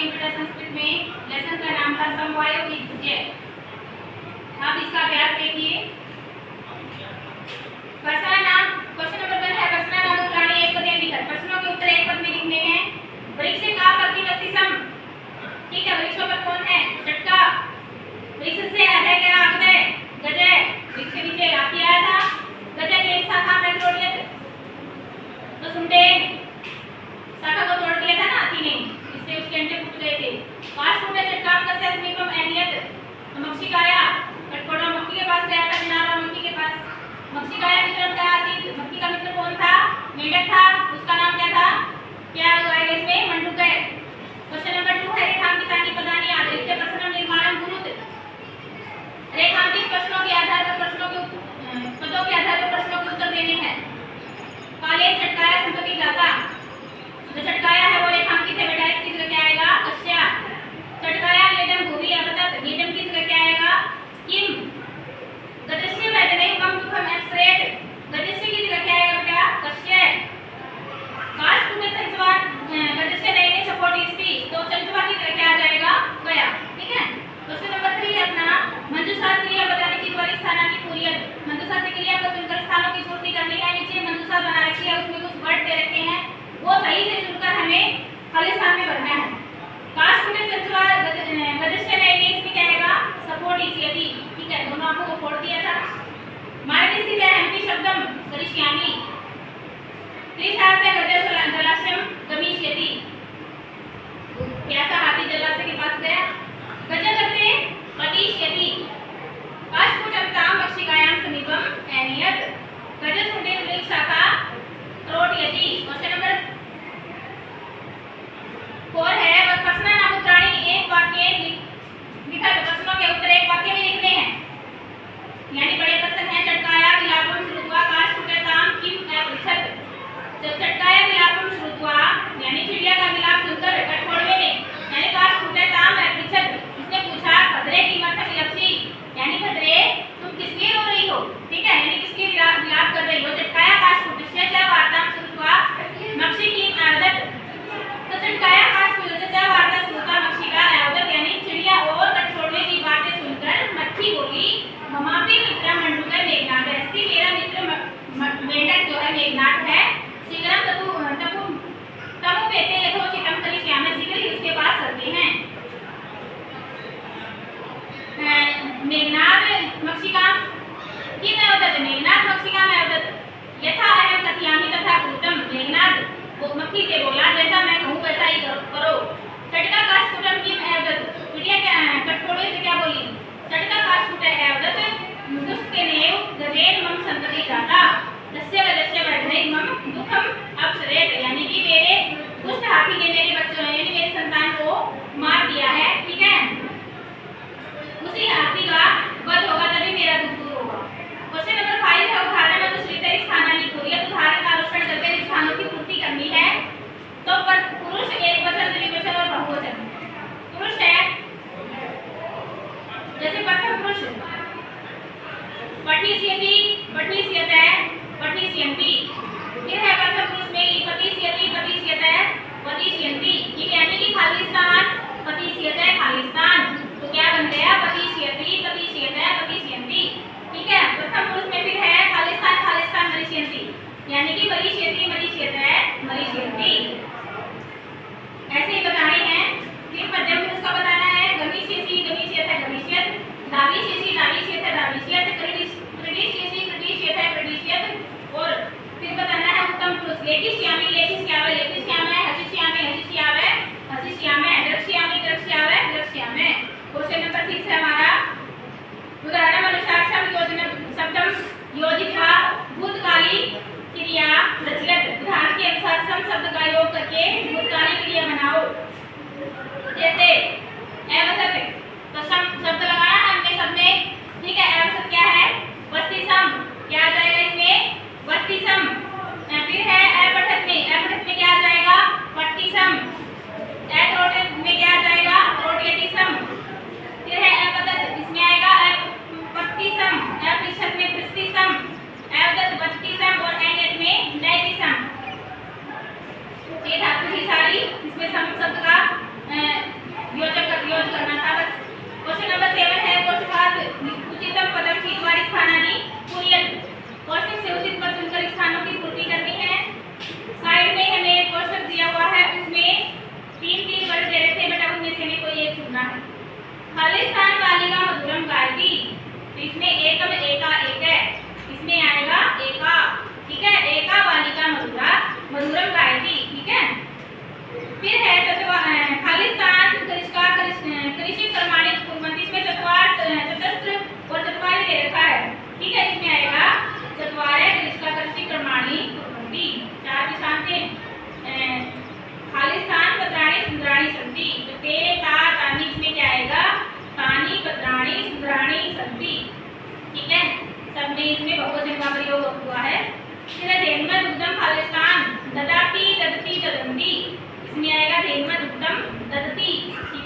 Computer Sanskrit में lesson का नाम था समवाय विद्या। आप इसका अभ्यास देखिए। क्वेश्चन नंबर 1 है प्रश्न नाम प्राणी एक पद लिखकर प्रश्नों के उत्तर एक पद में लिखने हैं। वृक्ष का प्रतिवस्ती सम, ठीक है, वृक्षों पर कौन है? चटका। वृक्ष से है क्या? अग्रय गजय, वृक्ष के नीचे हाथी आया था। गजय की एक शाखा में तोड़ दिया तो सुनते शाखा को तोड़ दिया था ना हाथी ने, इससे उसके अंडे फूट गए थे। पांच फुट में चटका कस्य समीपम एनियत, तो मक्षी गाया कटकोड़ा मक्खी के पास गया था, किनारा मक्खी के पास। मक्षी गाया मित्र का आसित, मक्खी का मित्र कौन था? मेंढक था, उसका नाम क्या था? क्या आएगा इसमें? मंडूक है। क्वेश्चन नंबर 2 है रेखांकितानि पदानि आधारित प्रश्न निर्माण गुरुत। रेखांकित प्रश्नों के आधार पर प्रश्नों के पदों के आधार पर प्रश्नों के उत्तर देने हैं। काले चटकाया संपत्ति जाता, जो चटकाया है वो रेखांकित है बेटा, इसकी जगह क्या आएगा? कश्या। चटकाया लेडम भूमि अवतत, लेडम की जगह क्या आएगा? किम। गजस्य वेदने मम दुखम एक्सरेट, गजस्य की जगह क्या आएगा बेटा? कश्य। काश तुम्हें चंचवा गजस्य नहीं ने सपोर्ट इसकी, तो चंचवा की जगह क्या आ जाएगा? गया। ठीक है। क्वेश्चन नंबर 3 अपना मंजूषा क्रिया बताने की द्वारा स्थानांतरित पूर्यत। मंजूषा से क्रिया को चुनकर स्थानों की पूर्ति करनी है। नीचे मंजूषा बना रखी है, उसमें कुछ वर्ड दे रखे हैं, वो सही से चुनकर हमें खाली स्थान में भरना है। काश तुम्हें चंचवा गजस्य नहीं ने इसमें क्या आएगा? सपोर्ट इसी। ठीक है, दोनों आपको को फोड़ दिया था। मार्ग स्थित है एमपी शब्दम करिष्यामि, त्रिशार्थ गजस्य जलाशयम गमिष्यति। कैसा हाथी जलाशय के पास गया? गज करते पतिष्यति। काशकुटंताम मक्षिकायां समीपम एनियत, गज सुंदे वृक्ष शाखा त्रोटयति। क्वेश्चन नंबर 4 है प्रश्न नाम प्राणी एक वाक्य लिखा, प्रश्नों के उत्तर एक वाक्य में लिखने हैं। यानी बड़े प्रश्न हैं। चटकाया विलापम श्रुत्वा काशकुटंताम किम अपृच्छत, जब चटकाया विलापम श्रुत्वा यानी चिड़िया का विलाप सुनकर कठोड़वे ने यानी काशकुटंताम अपृच्छत, उसने पूछा भद्रे की मत विलक्षी, यानी भद्रे तुम किसके रो रही हो? ठीक है, यानी किसके विलाप कर रही हो? चटकाया काशकुटस्य च वार्तां श्रुत्वा मक्षी की आदत, तो चटकाया काशकुटस्य च वार्ता श्रुत्वा मक्षी का आदत, यानी चिड़िया और कठोड़वे की बातें सुनकर मक्खी बोली ममापि मित्र मंडूक मेघनाद अस्ति, मेरा मित्र मेंढक जो है मेघनाद है। शीघ्रम तमुपेते यथोचितं करिष्यामि, शीघ्र ही उसके पास चलते हैं। मेघनाद मक्षिका किम अवदत्, मेघनाद मक्षिका में अवदत् यथा अहम कथयामि तथा कृतं, मेघनाद वो मक्खी से बोला जैसा मैं कहूँ वैसा ही करो। चटका काशकुटम किम अवदत्, चिड़िया कठोड़े से क्या बोली? चटका काशकुट अवदत् दुष्टेनेव गजेन मम संतति जाता, दस्य गजस्य वैधै मम दुखम अपसरेत, यानी कि मेरे दुष्ट हाथी ने मेरे बच्चों यानी मेरी संतान को मार दिया है। ठीक है, उसी हाथी का वध होगा तभी मेरा दुख दूर होगा। क्वेश्चन नंबर 5 है उदाहरण अनुश्रित स्थानानि पूर्यत, उदाहरण का अनुसरण करके स्थानों की पूर्ति करनी है। तो पर पुरुष एक वचन, द्विवचन और बहुवचन। पुरुष है जैसे प्रथम पुरुष पठिष्यति, पठिष्यते, पठिष्यन्ति। फिर है प्रथम पुरुष में पतिष्यति, पतिष्यते, पतिष्यन्ति। ठीक है, यानी कि खाली स्थान पतिष्यते खाली स्थान, तो क्या बन गया? पतिष्यति, पतिष्यते, पतिष्यन्ति। ठीक है, प्रथम पुरुष में फिर है खाली स्थान मरिष्यन्ति, यानी कि मरिष्यति, मरिष्यते, मरिष्यन्ति। ऐसे ही बताने हैं। फिर मध्यम पुरुष का बताना है गमिष्यसि, गमिष्यते, गमिष्यत, धाविष्यसि, धाविष्यते, धाविष्यत, क्रीडिष्यसि, क्रीडिष्यते, क्रीडिष्यत। और फिर बताना है उत्तम पुरुष लेखिष्यामि, लेखिष्यावे, लेखिष्यामे, हसिष्यामि, हसिष्यावे, हसिष्यामे, द्रक्ष्यामि, द्रक्ष्यावे, द्रक्ष्यामे। क्वेश्चन नंबर 6 है हमारा उदाहरण अनुसार शब्दम योजित्वा भूतकाली क्रिया प्रचलित। उदाहरण के अनुसार सम शब्द का योग करके भूतकाली क्रिया बनाओ। जैसे एवसत, तो सम शब्द लगाना है हमने सब में। ठीक है, एवसत क्या है? वस्तिसम, क्या आ जाएगा इसमें? वस्तिसम। फिर है अपठत में क्या आ जाएगा? पट्टिसम। अत्रोटत में क्या आ जाएगा? त्रोटयतिसम। फिर है अपदत, इसमें आएगा अपट्टिसम। अपृच्छत में पृष्ठिसम, अवदत बत्तिसम और एनियत में नैतिसम। ये धातु की सारी इसमें सम शब्द का कोष्टक से उचित पद चुनकर स्थानों की पूर्ति करनी है। साइड में हमें एक कोष्टक दिया हुआ है, उसमें तीन वर्ड दे रखे हैं बेटा, उनमें से हमें कोई एक चुनना है। खालिस्तान बालिका मधुरम गायती, तो इसमें एकम एका एक है, इसमें आएगा एका, ठीक है, एका बालिका मधुरम गायती, ठीक है। फिर है खालिस्तान कृषि प्रमाणित कुर्वन्ति, इसमें चतस्त्र और चत्वारि दे रखा है, ठीक है, इसमें आएगा चत्वारे कृषि प्रमाणी कुर्वन्ति। चार दिशांते खालिस्तान पत्राणि सुंदराणि सन्ति, तो ते ता तानी, इसमें क्या आएगा तानी पत्राणि सुंदराणि सन्ति, ठीक है, सब में इसमें बहुवचन का प्रयोग हुआ है। फिर धेन्म दुग्धम खालिस्तान ददाति ददति ददन्ति, इसमें आएगा धेन्म दुग्धम ददति, ठीक